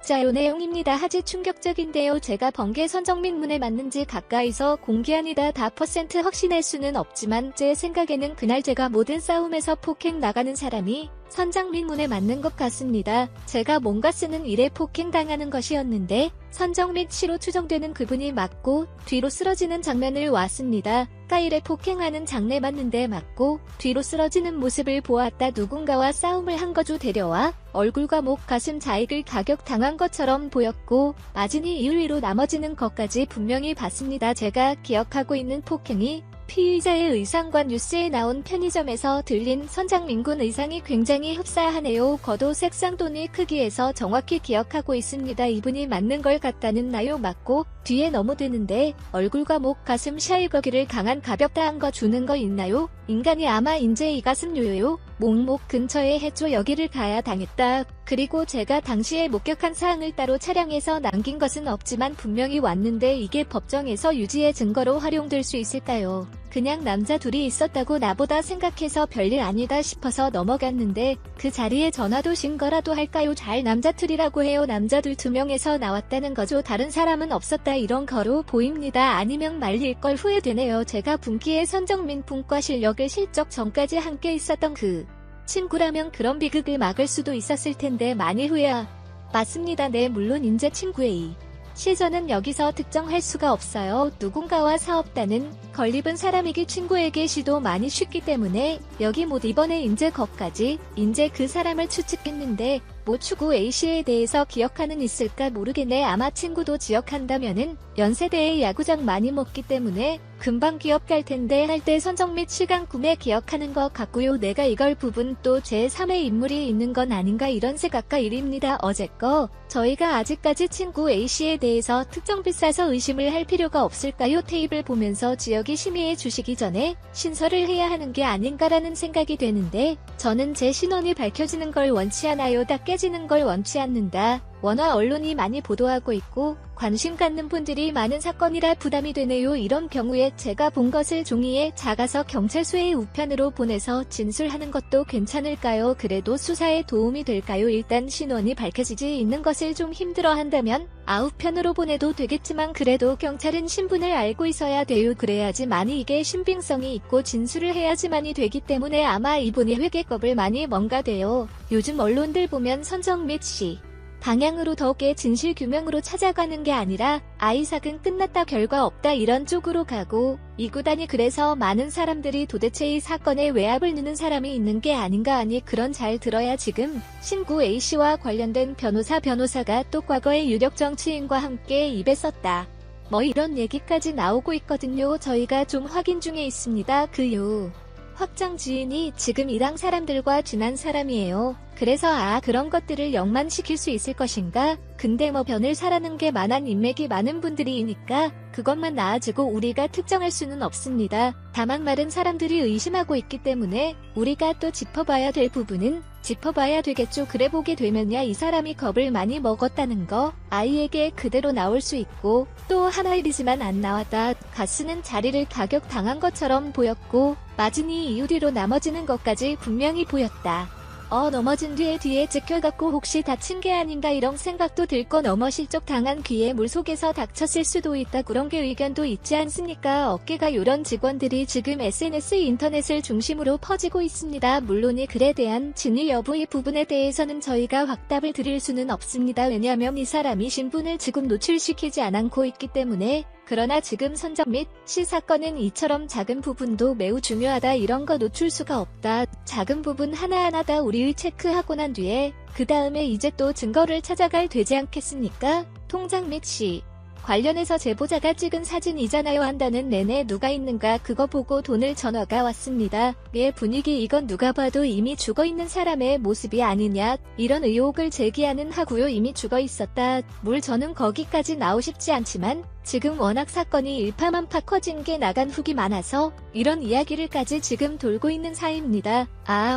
구독자요. 내용입니다. 하지 충격적인데요. 제가 번개 선정민 문에 맞는지 가까이서 공개합니다. 다 % 확신할 수는 없지만 제 생각에는 그날 제가 모든 싸움에서 폭행 나가는 사람이 선정민 문에 맞는 것 같습니다. 제가 뭔가 쓰는 일에 폭행당하는 것이었는데 선정민 씨로 추정되는 그분이 맞고 뒤로 쓰러지는 장면을 왔습니다. 까일에 폭행하는 장내 맞는데 맞고 뒤로 쓰러지는 모습을 보았다. 누군가와 싸움을 한 거죠. 데려와 얼굴과 목, 가슴 자익을 가격당한 것처럼 보였고 맞으니 이을 위로 넘어지는 것까지 분명히 봤습니다. 제가 기억하고 있는 폭행이 피의자의 의상과 뉴스에 나온 편의점에서 들린 선장민군 의상이 굉장히 흡사하네요. 겉옷 색상 또는 크기에서 정확히 기억하고 있습니다. 이분이 맞는 걸 같다는 나요. 맞고 뒤에 너무 드는데 얼굴과 목, 가슴 샤이 거기를 강한 가볍다한 거 주는 거 있나요? 인간이 아마 인제 이 가슴 요요. 목목 근처에 해줘. 여기를 가야 당했다. 그리고 제가 당시에 목격한 사항을 따로 차량에서 남긴 것은 없지만 분명히 왔는데 이게 법정에서 유지의 증거로 활용될 수 있을까요? 그냥 남자 둘이 있었다고 나보다 생각해서 별일 아니다 싶어서 넘어갔는데 그 자리에 전화도 신 거라도 할까요? 잘 남자둘이라고 해요. 남자들 2명에서 나왔다는 거죠. 다른 사람은 없었다 이런 거로 보입니다. 아니면 말릴 걸 후회되네요. 제가 분기에 선정민 분과 실력을 실적 전까지 함께 있었던 그 친구라면 그런 비극을 막을 수도 있었을 텐데 많이 후회야. 맞습니다. 네, 물론 인제 친구의 시선은 여기서 특정할 수가 없어요. 누군가와 사업다는 걸립은 사람에게 친구에게 시도 많이 쉽기 때문에 여기 못 이번에 인제 것까지 인제 그 사람을 추측했는데 뭐 추구 A씨에 대해서 기억하는 있을까 모르겠네. 아마 친구도 기억한다면은 연세대에 야구장 많이 먹기 때문에 금방 기억할 텐데 할 때 선정 및 시간 구매 기억하는 것 같고요. 내가 이걸 부분 또 제3의 인물이 있는 건 아닌가 이런 생각과 일입니다. 어제거 저희가 아직까지 친구 A씨에 대해서 특정 비싸서 의심을 할 필요가 없을까요? 테이블 보면서 지역이 심의해 주시기 전에 신설을 해야 하는 게 아닌가라는 생각이 되는데 저는 제 신원이 밝혀지는 걸 원치 않아요. 다 깨지는 걸 원치 않는다. 워낙 언론이 많이 보도하고 있고 관심 갖는 분들이 많은 사건이라 부담이 되네요. 이런 경우에 제가 본 것을 종이에 작아서 경찰서의 우편으로 보내서 진술하는 것도 괜찮을까요? 그래도 수사에 도움이 될까요? 일단 신원이 밝혀지지 있는 것을 좀 힘들어한다면 아우편으로 보내도 되겠지만 그래도 경찰은 신분을 알고 있어야 돼요. 그래야지 많이 이게 신빙성이 있고 진술을 해야지만이 되기 때문에 아마 이분이 회계법을 많이 뭔가 돼요. 요즘 언론들 보면 선정민 씨 방향으로 더욱의 진실규명으로 찾아가는 게 아니라 아이삭은 끝났다 결과 없다 이런 쪽으로 가고 이 구단이 그래서 많은 사람들이 도대체 이 사건에 외압을 넣는 사람이 있는 게 아닌가. 아니 그런 잘 들어야 지금 신구 A씨와 관련된 변호사가 또 과거의 유력 정치인과 함께 입에 썼다 뭐 이런 얘기까지 나오고 있거든요. 저희가 좀 확인 중에 있습니다. 그요 확정 지인이 지금 이랑 사람들과 지난 사람이에요. 그래서 그런 것들을 영만시킬 수 있을 것인가? 근데 뭐 변을 사라는 게 만한 인맥이 많은 분들이니까 그것만 나아지고 우리가 특정할 수는 없습니다. 다만 많은 사람들이 의심하고 있기 때문에 우리가 또 짚어봐야 될 부분은 짚어봐야 되겠죠. 그래 보게 되면야 이 사람이 겁을 많이 먹었다는 거 아이에게 그대로 나올 수 있고 또 하나일이지만 안 나왔다. 가스는 자리를 가격당한 것처럼 보였고 맞으니 이유 뒤로 넘어지는 것까지 분명히 보였다. 넘어진 뒤에 찍혀갖고 혹시 다친 게 아닌가 이런 생각도 들고 넘어 실족 당한 귀에 물속에서 닥쳤을 수도 있다. 그런 게 의견도 있지 않습니까? 어깨가 요런 직원들이 지금 SNS 인터넷을 중심으로 퍼지고 있습니다. 물론 이 글에 대한 진위 여부 이 부분에 대해서는 저희가 확답을 드릴 수는 없습니다. 왜냐하면 이 사람이 신분을 지금 노출시키지 않고 있기 때문에. 그러나 지금 선정 및 시 사건은 이처럼 작은 부분도 매우 중요하다. 이런 거 놓칠 수가 없다. 작은 부분 하나하나 다 우리 체크하고 난 뒤에 그 다음에 이제 또 증거를 찾아갈 되지 않겠습니까? 통장 및 시 관련해서 제보자가 찍은 사진이잖아요. 한다는 내내 누가 있는가 그거 보고 돈을 전화가 왔습니다. 분위기 이건 누가 봐도 이미 죽어있는 사람의 모습이 아니냐 이런 의혹을 제기하는 하고요. 이미 죽어있었다. 물 저는 거기까지 나오고 싶지 않지만 지금 워낙 사건이 일파만파 커진 게 나간 훅이 많아서 이런 이야기를까지 지금 돌고 있는 사이입니다.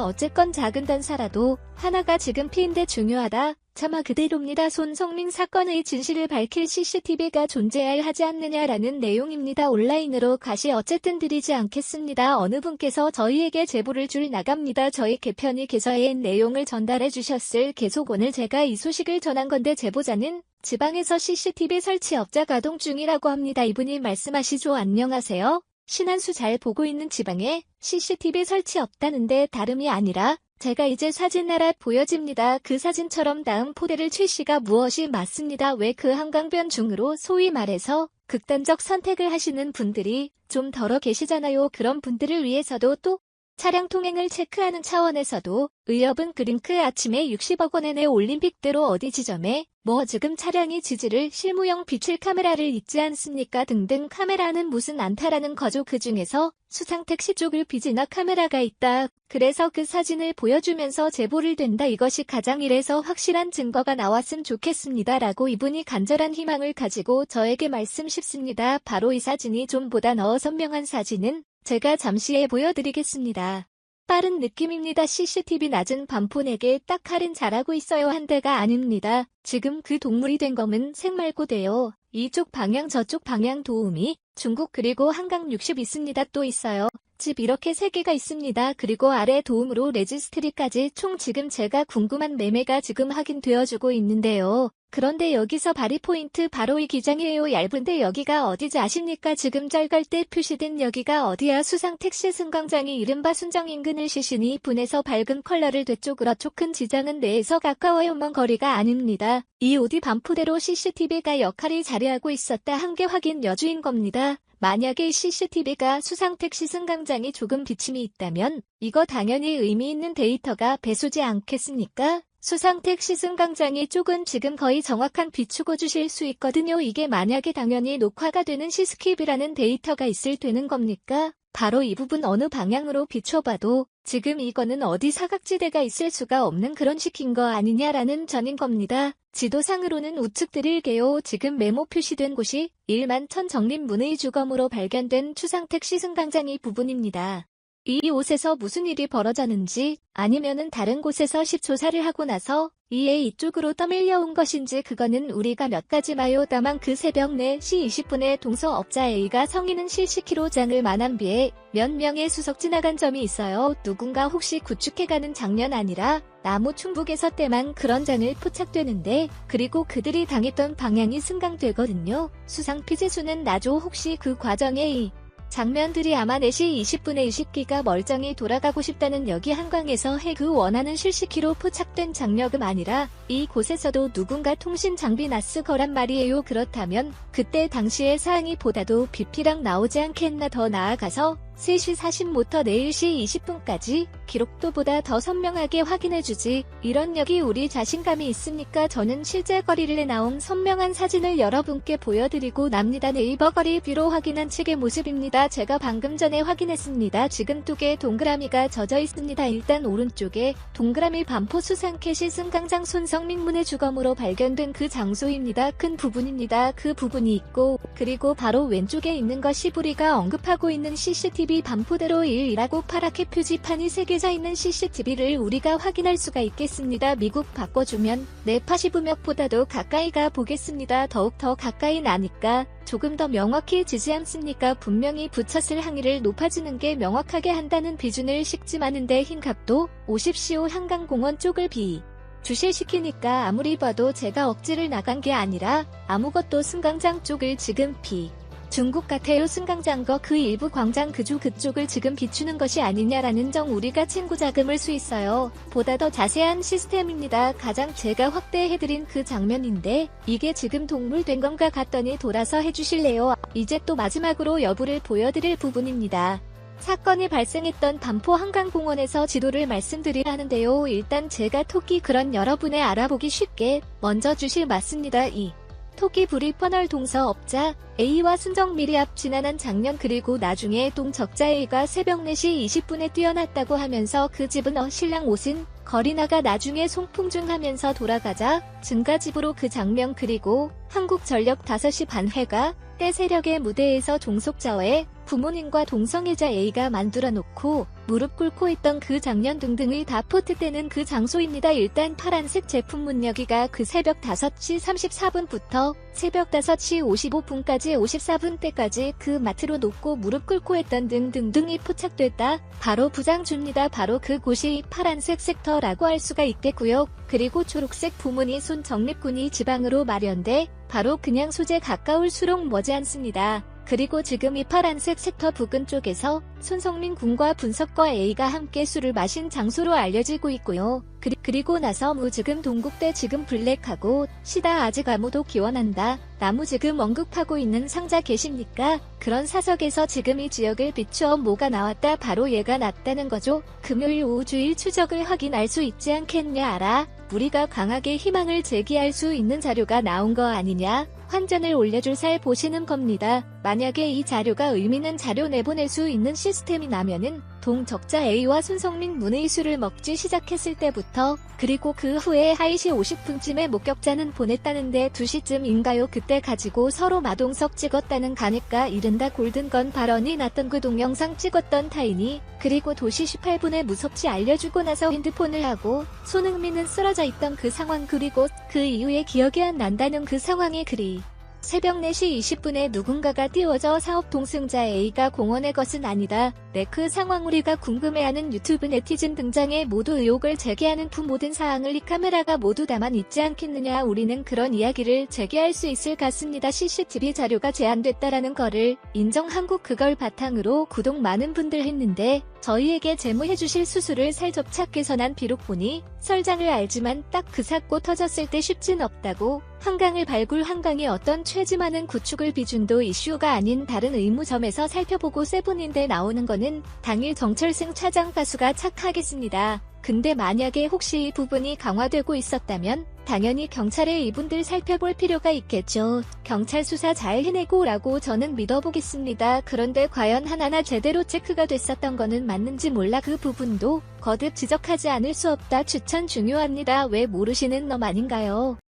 어쨌건 작은 단사라도 하나가 지금 피인데 중요하다. 차마 그대로입니다. 손성민 사건의 진실을 밝힐 CCTV가 존재해야 하지 않느냐라는 내용입니다. 온라인으로 가시 어쨌든 드리지 않겠습니다. 어느 분께서 저희에게 제보를 줄 나갑니다. 저희 개편이 개서의 내용을 전달해 주셨을 계속 오늘 제가 이 소식을 전한 건데 제보자는 지방에서 CCTV 설치업자 가동 중이라고 합니다. 이분이 말씀하시죠. 안녕하세요. 신한수 잘 보고 있는 지방에 CCTV 설치 없다는데 다름이 아니라 제가 이제 사진 하나 보여집니다. 그 사진처럼 다음 포대를 출시가 무엇이 맞습니다. 왜 그 한강변 중으로 소위 말해서 극단적 선택을 하시는 분들이 좀 덜어 계시잖아요. 그런 분들을 위해서도 또 차량 통행을 체크하는 차원에서도 의협은 그링크 아침에 60억 원의 내 올림픽대로 어디 지점에 지금 차량이 지지를 실무용 비출 카메라를 있지 않습니까 등등 카메라는 무슨 안타라는 거죠. 그중에서 수상택시 쪽을 비지나 카메라가 있다. 그래서 그 사진을 보여주면서 제보를 된다. 이것이 가장 이래서 확실한 증거가 나왔으면 좋겠습니다. 라고 이분이 간절한 희망을 가지고 저에게 말씀하십니다. 바로 이 사진이 좀 보다 선명한 사진은 제가 잠시 후에 보여드리겠습니다. 빠른 느낌입니다. CCTV 낮은 밤폰에게 딱 할인 잘하고 있어요. 한 대가 아닙니다. 지금 그 동물이 된 검은 색 말고 돼요. 이쪽 방향 저쪽 방향 도우미 중국 그리고 한강 60 있습니다. 또 있어요. 집 이렇게 3개가 있습니다. 그리고 아래 도움으로 레지스트리까지 총 지금 제가 궁금한 매매가 지금 확인되어주고 있는데요. 그런데 여기서 발이 포인트 바로 이 기장이에요. 얇은데 여기가 어디지 아십니까? 지금 짤갈대 표시된 여기가 어디야? 수상택시 승강장이 이른바 순정 인근을 시신이 분해서 밝은 컬러를 되죠. 그렇죠. 큰 지장은 내에서 가까워요. 먼 거리가 아닙니다. 이 어디 반포대로 CCTV가 역할이 자리하고 있었다 한 게 확인 여주인 겁니다. 만약에 CCTV가 수상택시 승강장이 조금 비침이 있다면 이거 당연히 의미 있는 데이터가 배수지 않겠습니까? 수상택시 승강장이 쪽은 지금 거의 정확한 비추고 주실 수 있거든요. 이게 만약에 당연히 녹화가 되는 시스킵이라는 데이터가 있을 되는 겁니까? 바로 이 부분 어느 방향으로 비춰봐도 지금 이거는 어디 사각지대가 있을 수가 없는 그런 식인 거 아니냐라는 전인 겁니다. 지도상으로는 우측 드릴게요. 지금 메모 표시된 곳이 1만1000 정림문의 주검으로 발견된 추상택시 승강장 이 부분입니다. 이 옷에서 무슨 일이 벌어졌는지 아니면은 다른 곳에서 조사를 하고 나서 이에 이쪽으로 떠밀려온 것인지 그거는 우리가 몇 가지 봐요. 다만 그 새벽 4시 20분에 동서업자 A가 성인은 실시키로장을 만안비에 몇 명의 수석 지나간 점이 있어요. 누군가 혹시 구축해가는 장면 아니라 나무 충북에서 때만 그런 장을 포착되는데 그리고 그들이 당했던 방향이 승강되거든요. 수상 피제수는 나죠. 혹시 그 과정에 이 장면들이 아마 4시 20분에 20기가 멀쩡히 돌아가고 싶다는 여기 한강에서 그 원하는 실시키로 포착된 장면은 아니라 이곳에서도 누군가 통신 장비 놨을 거란 말이에요. 그렇다면 그때 당시의 사항이 보다도 비피랑 나오지 않겠나. 더 나아가서 3시 40부터 4시 20분까지 기록도 보다 더 선명하게 확인해주지. 이런 여기 우리 자신감이 있습니까? 저는 실제 거리를 나온 선명한 사진을 여러분께 보여드리고 납니다. 네이버 거리 뷰로 확인한 측의 모습입니다. 제가 방금 전에 확인했습니다. 지금 뚝에 동그라미가 젖어 있습니다. 일단 오른쪽에 동그라미 반포 수상캐시 승강장 손성민문의 주검으로 발견된 그 장소입니다. 큰 부분입니다. 그 부분이 있고 그리고 바로 왼쪽에 있는 것이 우리가 언급하고 있는 CCTV 반포대로 1이라고 파랗게 표지판이 3개져 있는 CCTV를 우리가 확인할 수가 있겠습니다. 미국 바꿔주면 네파시브맥보다도 가까이 가 보겠습니다. 더욱 더 가까이 나니까 조금 더 명확히 지지 않습니까? 분명히 붙였을 항의를 높아지는 게 명확하게 한다는 비준을 식지마는데 흰 값도 오십시오. 한강공원 쪽을 주실시키니까 아무리 봐도 제가 억지를 나간 게 아니라 아무것도 승강장 쪽을 지금 중국 같아요. 승강장과 그 일부 광장 그쪽을 지금 비추는 것이 아니냐라는 정 우리가 친구 자금을 수 있어요. 보다 더 자세한 시스템입니다. 가장 제가 확대해드린 그 장면인데 이게 지금 동물된 건가 같더니 돌아서 해주실래요? 이제 또 마지막으로 여부를 보여드릴 부분입니다. 사건이 발생했던 반포 한강공원에서 지도를 말씀드려야 하는데요. 일단 제가 토끼 그런 여러분의 알아보기 쉽게 먼저 주실 맞습니다. 토끼 불이 퍼널 동서업자 A와 순정미리 앞 지나난 장면 그리고 나중에 동적자 A가 새벽 4시 20분에 뛰어났다고 하면서 그 집은 신랑 옷은 거리 나가 나중에 송풍중 하면서 돌아가자 증가집으로 그 장면 그리고 한국전력 5시 반 회가 때 세력의 무대에서 종속자와의 부모님과 동성애자 A가 만들어 놓고 무릎 꿇고 있던 그 장면 등등의 다 포트되는 그 장소입니다. 일단 파란색 제품 문 여기가 그 새벽 5시 34분부터 새벽 5시 55분까지 54분대까지 그 마트로 놓고 무릎 꿇고 했던 등등등이 포착됐다. 바로 부장주입니다. 바로 그곳이 파란색 섹터라고 할 수가 있겠고요. 그리고 초록색 부문이 손 적립군이 지방으로 마련돼 바로 그냥 소재 가까울 수록 머지않습니다. 그리고 지금 이 파란색 섹터 부근 쪽에서 손성민 군과 분석과 A가 함께 술을 마신 장소로 알려지고 있고요. 그리고 나서 지금 동국대 지금 블랙하고 시다 아직 아무도 기원한다. 나무 지금 언급하고 있는 상자 계십니까? 그런 사석에서 지금 이 지역을 비추어 뭐가 나왔다. 바로 얘가 났다는 거죠. 금요일 오후 주일 추적을 확인할 수 있지 않겠냐 알아? 우리가 강하게 희망을 제기할 수 있는 자료가 나온 거 아니냐? 환전을 올려줄 살 보시는 겁니다. 만약에 이 자료가 의미는 자료 내보낼 수 있는 시스템이 나면은 동적자 A와 손성민 문의 술을 먹지 시작했을 때부터 그리고 그 후에 1시 50분쯤에 목격자는 보냈다는데 2시쯤인가요? 그때 가지고 서로 마동석 찍었다는 가니까 이른다 골든건 발언이 났던 그 동영상 찍었던 타인이 그리고 2시 18분에 무섭지 알려주고 나서 핸드폰을 하고 손흥민은 쓰러져 있던 그 상황 그리고 그 이후에 기억이 안 난다는 그 상황이 그리 새벽 4시 20분에 누군가가 띄워져 사업 동승자 A가 공언의 것은 아니다. 네, 그 상황 우리가 궁금해하는 유튜브 네티즌 등장에 모두 의혹을 제기하는 그 모든 사항을 이 카메라가 모두 담아 있지 않겠느냐. 우리는 그런 이야기를 제기할 수 있을 같습니다. CCTV 자료가 제한됐다라는 거를 인정하고 그걸 바탕으로 구독 많은 분들 했는데 저희에게 제보해주실 수수를 살접착해서 난 비록 보니 설장을 알지만 딱 그 사고 터졌을 때 쉽진 없다고 한강을 발굴 한강이 어떤 최지많은 구축을 비준도 이슈가 아닌 다른 의무점에서 살펴보고 세분인데 나오는 거는 당일 정철승 차장 가수가 착하겠습니다. 근데 만약에 혹시 이 부분이 강화되고 있었다면 당연히 경찰에 이분들 살펴볼 필요가 있겠죠. 경찰 수사 잘 해내고 라고 저는 믿어보겠습니다. 그런데 과연 하나하나 제대로 체크가 됐었던 거는 맞는지 몰라. 그 부분도 거듭 지적하지 않을 수 없다. 추천 중요합니다. 왜 모르시는 놈 아닌가요?